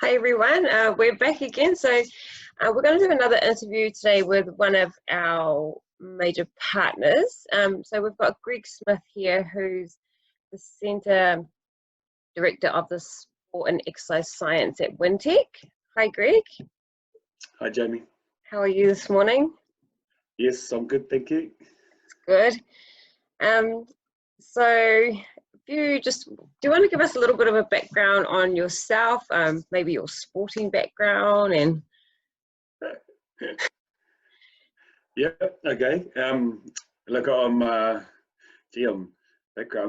Hi everyone, we're back again. So we're going to do another interview today with one of our major partners. So we've got Greg Smith here, who's the Centre Director of the Sport and Exercise Science at Wintec. Hi Greg. Hi Jamie. How are you this morning? Yes, I'm good, thank you. Good. So do you want to give us a little bit of a background on yourself, maybe your sporting background and Yeah, okay. Look, I'm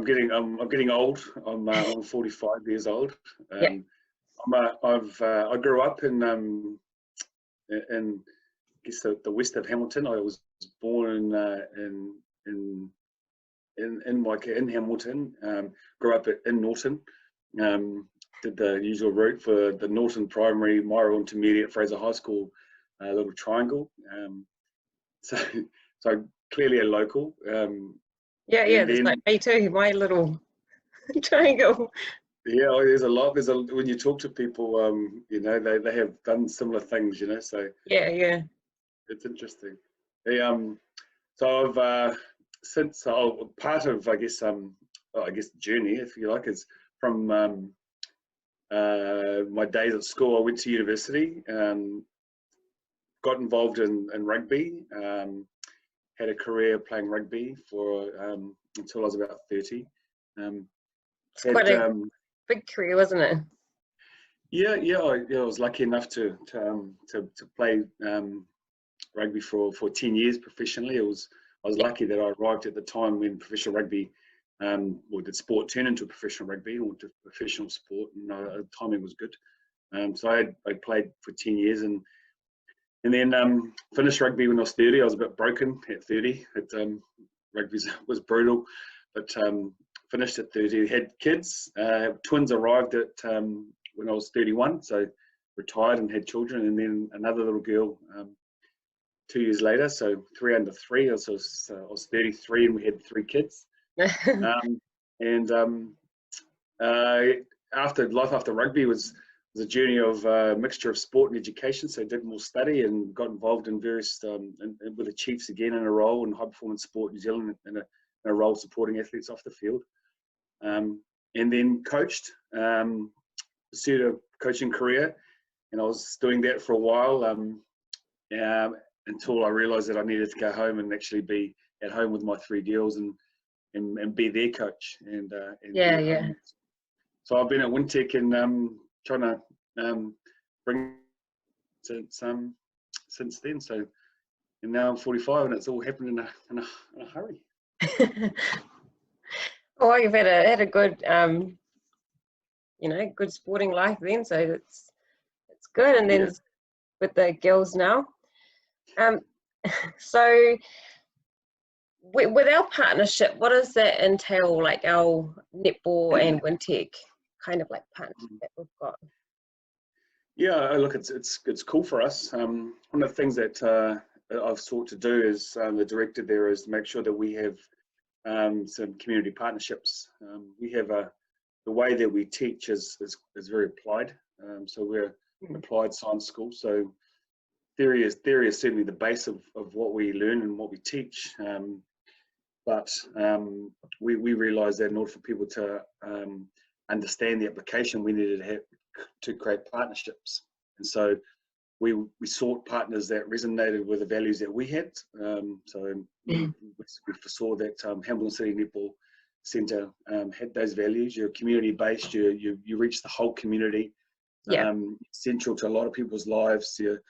getting old. I'm 45 years old. yeah. I grew up in I guess the west of Hamilton. I was born in Hamilton. Grew up in Norton. Did the usual route for the Norton Primary, Myra Intermediate, Fraser High School, little triangle. So clearly a local. Yeah, that's like me too, my little triangle. Yeah, there's a lot. When you talk to people, they have done similar things, so Yeah. it's interesting. So I've since part of I guess journey, if you like, is from my days at school. I went to university, got involved in rugby, had a career playing rugby for until I was about 30. It's quite a big career, wasn't it? Yeah. I was lucky enough to play rugby for 10 years professionally. I was lucky that I arrived at the time when professional rugby, or did sport turn into professional rugby or to professional sport, and the timing was good. So I played for 10 years and then finished rugby when I was 30. I was a bit broken at 30. Rugby was brutal, but finished at 30. Had kids. Twins arrived at when I was 31, so retired and had children, and then another little girl 2 years later. So 3 under 3. I was 33, and we had 3 kids. After rugby was a journey of a mixture of sport and education. So I did more study and got involved in various with the Chiefs again in a role in high performance sport New Zealand in a role supporting athletes off the field, and then coached, pursued a coaching career, and I was doing that for a while until I realised that I needed to go home and actually be at home with my 3 girls and be their coach Yeah. So I've been at Wintec and trying to bring since then. So and now I'm 45, and it's all happened in a hurry. Well, you've had a good good sporting life then, so it's good. And then with the girls now, so with our partnership, what does that entail? Like our Netball and Wintec kind of like partnership that we've got. Yeah, look, it's cool for us. One of the things that I've sought to do as the director there is to make sure that we have some community partnerships. We have the way that we teach is very applied. So we're an applied science school. So theory is certainly the base of what we learn and what we teach. But we realise that in order for people to understand the application, we needed to create partnerships. And so we sought partners that resonated with the values that we had. We foresaw that Hamilton City Netball Centre had those values. You're community based. You reach the whole community. Yeah. Central to a lot of people's lives. You're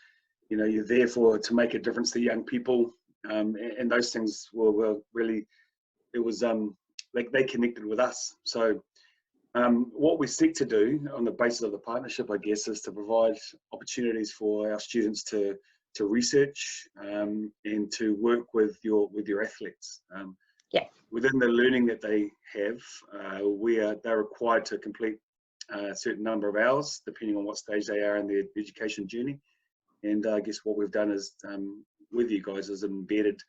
there to make a difference to young people. And those things were really, it was they connected with us. So what we seek to do on the basis of the partnership, I guess, is to provide opportunities for our students to research and to work with your athletes. Within the learning that they have, they're required to complete a certain number of hours, depending on what stage they are in their education journey. And I guess what we've done is, with you guys, is embedded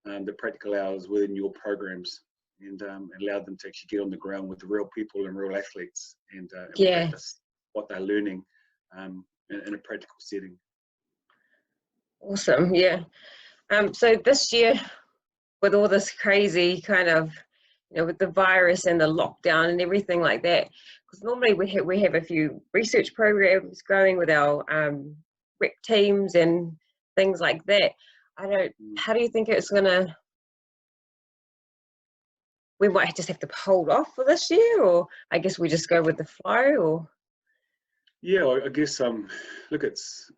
the practical hours within your programs and allowed them to actually get on the ground with the real people and real athletes and practice what they're learning in a practical setting. Awesome, yeah. So this year, with all this crazy kind of, with the virus and the lockdown and everything like that, because normally we have a few research programs going with our rep teams and things like that. How do you think it's gonna? We might just have to hold off for this year, or I guess we just go with the flow, or. Yeah, I guess look, it's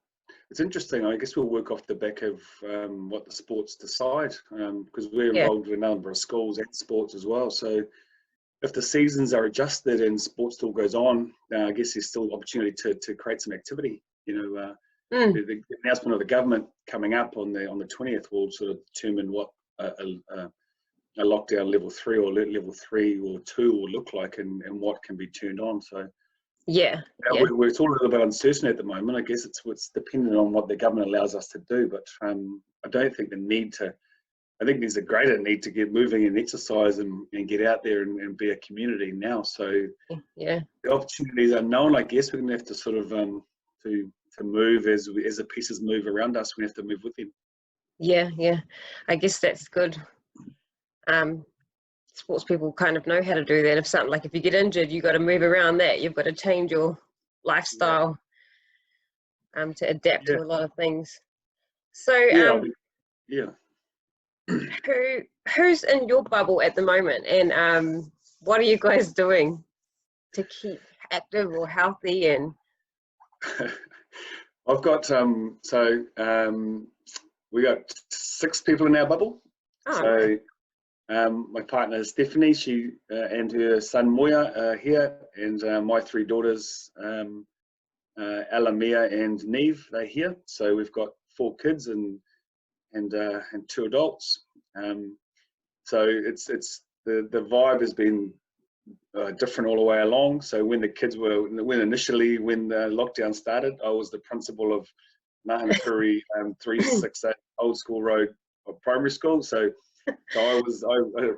interesting. I guess we'll work off the back of what the sports decide, because we're involved with a number of schools and sports as well. So if the seasons are adjusted and sport still goes on, I guess there's still opportunity to create some activity. The announcement of the government coming up on the 20th will sort of determine what a lockdown level 3 or level 3 or 2 will look like, and what can be turned on. So it's all a little bit uncertain at the moment. I guess it's dependent on what the government allows us to do, but I don't think I think there's a greater need to get moving and exercise and get out there and be a community now. So the opportunities are known. I guess we're going to have to sort of to move as the pieces move around us. We have to move with them. Yeah, I guess that's good. Sports people kind of know how to do that. If you get injured, you've got to move around that. You've got to change your lifestyle to adapt to a lot of things. So who's in your bubble at the moment, and what are you guys doing to keep active or healthy? And I've got we got 6 people in our bubble. My partner Stephanie, she and her son Moya are here, and my 3 daughters, Ella, Mia, and Neve, they're here. So we've got 4 kids and 2 adults. So it's the vibe has been different all the way along. So when initially when the lockdown started, I was the principal of Nahanapuri 368 Old School Road Primary School. So I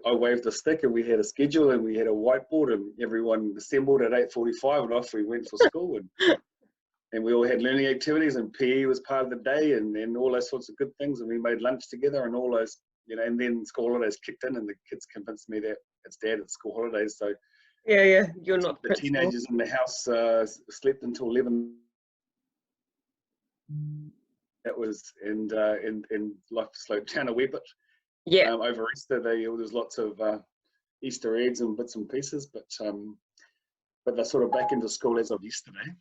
waved a stick, and we had a schedule, and we had a whiteboard, and everyone assembled at 8:45, and off we went for school, and we all had learning activities, and PE was part of the day, and all those sorts of good things, and we made lunch together, and all those, and then school holidays kicked in, and the kids convinced me that it's Dad, it's school holidays. So you're not the teenagers in the house slept until 11. That was and life slowed down a wee bit. Over Easter, there's lots of Easter eggs and bits and pieces, but they're sort of back into school as of yesterday.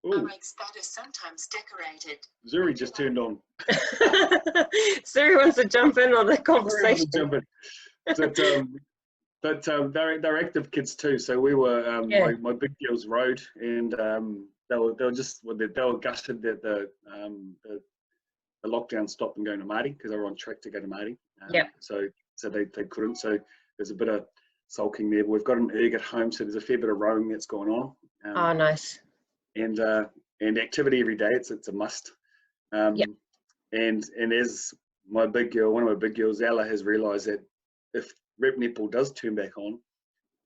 That is sometimes decorated. Zuri just turned on. Zuri wants to jump in on the conversation. But they're active kids too. So we were my big girls rode, and they were gutted that the lockdown stopped them going to Māori, because they were on track to go to Māori. So they couldn't. So there's a bit of sulking there. But we've got an erg at home, so there's a fair bit of rowing that's going on. Nice. And activity every day. It's a must. And as one of my big girls, Ella, has realised that if rep netball does turn back on,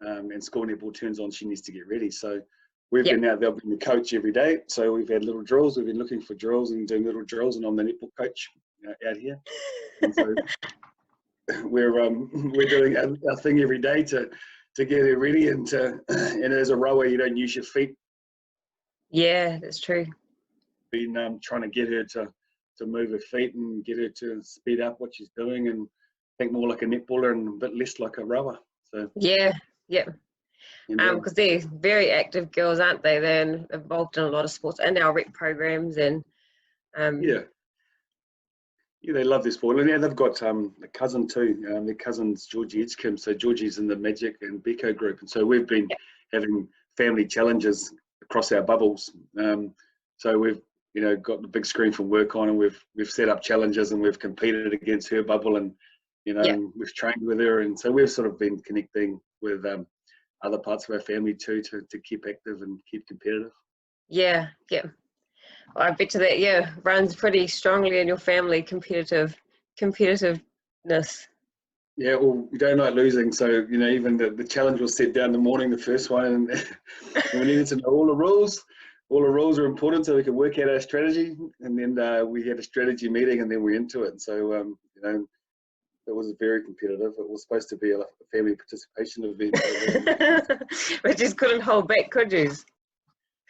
and school netball turns on, she needs to get ready. So we've been out there being the coach every day. So we've had little drills. We've been looking for drills and doing little drills, and I'm the netball coach out here. And so we're doing our thing every day to get her ready, and as a rower, you don't use your feet. Yeah, that's true. Been trying to get her to move her feet and get her to speed up what she's doing and think more like a netballer and a bit less like a rower. So because they're very active girls, aren't they? They're involved in a lot of sports and our rec programs, and they love this sport. And they've got a cousin too. Their cousin's Georgie Edgecombe. So Georgie's in the Magic and Beko group, and so we've been having family challenges across our bubbles. So we've got the big screen from work on, and we've set up challenges, and we've competed against her bubble, and and we've trained with her, and so we've sort of been connecting with other parts of our family too to keep active and keep competitive. Well, I bet you that runs pretty strongly in your family, competitiveness. Yeah, well, we don't like losing, so you know, even the challenge was set down in the morning, the first one, and we needed to know all the rules. All the rules are important so we could work out our strategy, and then we had a strategy meeting, and then we're into it. So you know, it was very competitive. It was supposed to be a family participation event, but, but just couldn't hold back, could you?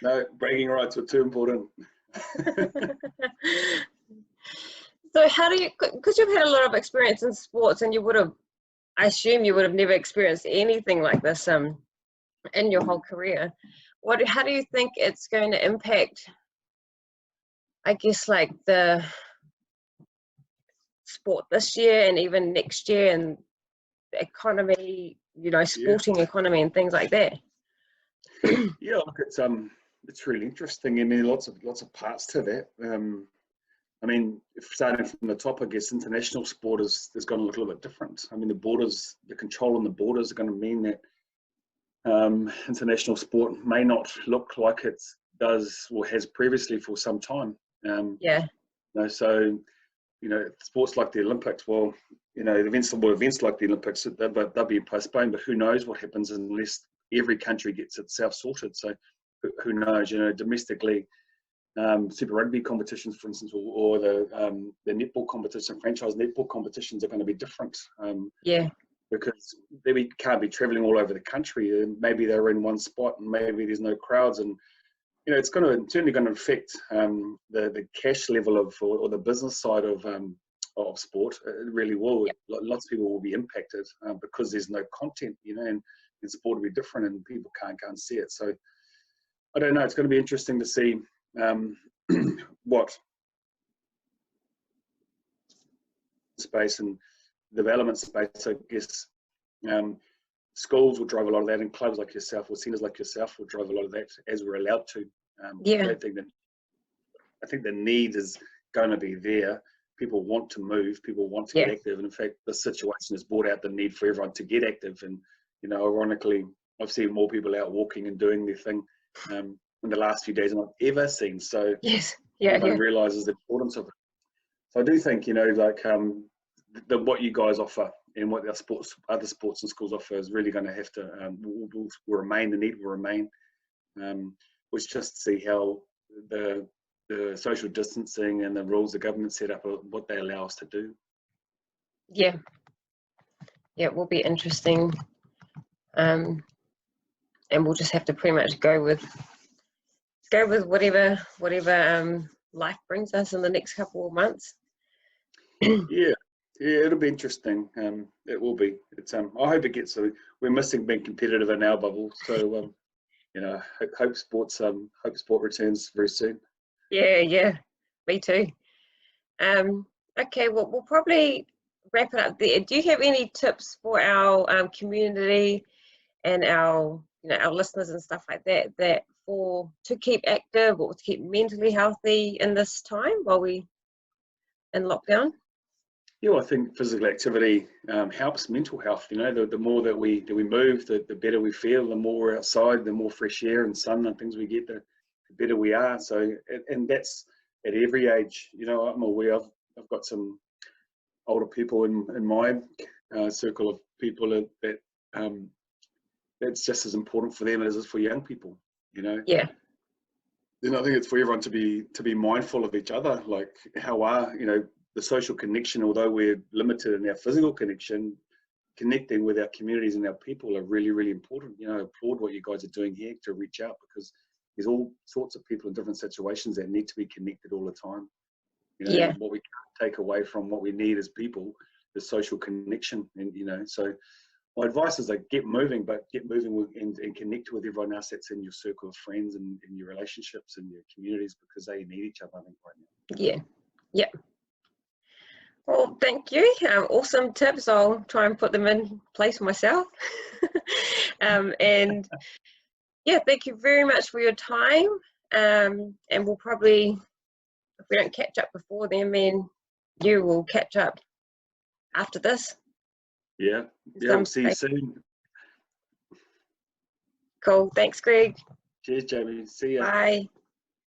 no, bragging rights were too important. So how do you, because you've had a lot of experience in sports, and you would have, I assume you would have never experienced anything like this in your whole career. How do you think it's going to impact, I guess, like the sport this year and even next year, and the economy, you know, sporting economy and things like that? Yeah, look, it's really interesting, and there are lots of parts to that. I mean, starting from the top, I guess international sport is going to look a little bit different. I mean, the control on the borders are going to mean that international sport may not look like it does or has previously for some time. Yeah. You know, so you know, sports like the Olympics, well, you know, events like the Olympics, they'll be postponed. But who knows what happens unless every country gets itself sorted? So who knows? You know, domestically. Super Rugby competitions, for instance, or the netball competition, franchise netball competitions are going to be different. Because they can't be travelling all over the country, and maybe they're in one spot, and maybe there's no crowds, and you know it's certainly going to affect the cash level of or the business side of sport. It really will. Yep. Lots of people will be impacted because there's no content, you know, and sport will be different, and people can't go and see it. So I don't know. It's going to be interesting to see. What space and development space, I guess, schools will drive a lot of that, and clubs like yourself or centres like yourself will drive a lot of that as we're allowed to. I think the need is going to be there. People want to move, people want to get active, and in fact this situation has brought out the need for everyone to get active. And you know, ironically, I've seen more people out walking and doing their thing in the last few days than I've ever seen. So everyone realises the importance of it. So I do think, you know, like what you guys offer and what other sports and schools offer is really going to have to will remain. The need will remain. Which just to see how the social distancing and the rules the government set up, what they allow us to do. Yeah, it will be interesting, and we'll just have to pretty much go with whatever life brings us in the next couple of months. Yeah, it'll be interesting. It will be. It's I hope it gets. We're missing being competitive in our bubble. So you know, hope sport returns very soon. Yeah, me too. Okay, well, we'll probably wrap it up there. Do you have any tips for our community and our listeners and stuff like that to keep active or to keep mentally healthy in this time while we in lockdown? Yeah, well, I think physical activity helps mental health. You know, the more that we move, the better we feel. The more we're outside, the more fresh air and sun and things we get, the better we are. So, and that's at every age. You know, I'm aware I've got some older people in my circle of people that that's just as important for them as it is for young people. You know. Yeah. Then I think it's for everyone to be mindful of each other. Like the social connection, although we're limited in our physical connection, connecting with our communities and our people are really, really important. You know, I applaud what you guys are doing here to reach out, because there's all sorts of people in different situations that need to be connected all the time. You know, what we can't take away from what we need as people is social connection. And, you know, so my advice is like get moving, but get moving with, and connect with everyone else that's in your circle of friends and in your relationships and your communities, because they need each other, I think, right now. Yeah. Well, thank you. Awesome tips. I'll try and put them in place myself. And yeah, thank you very much for your time. And we'll probably, if we don't catch up before then, you will catch up after this. Yeah, we'll see you soon. Cool. Thanks, Greg. Cheers, Jamie. See ya. Bye.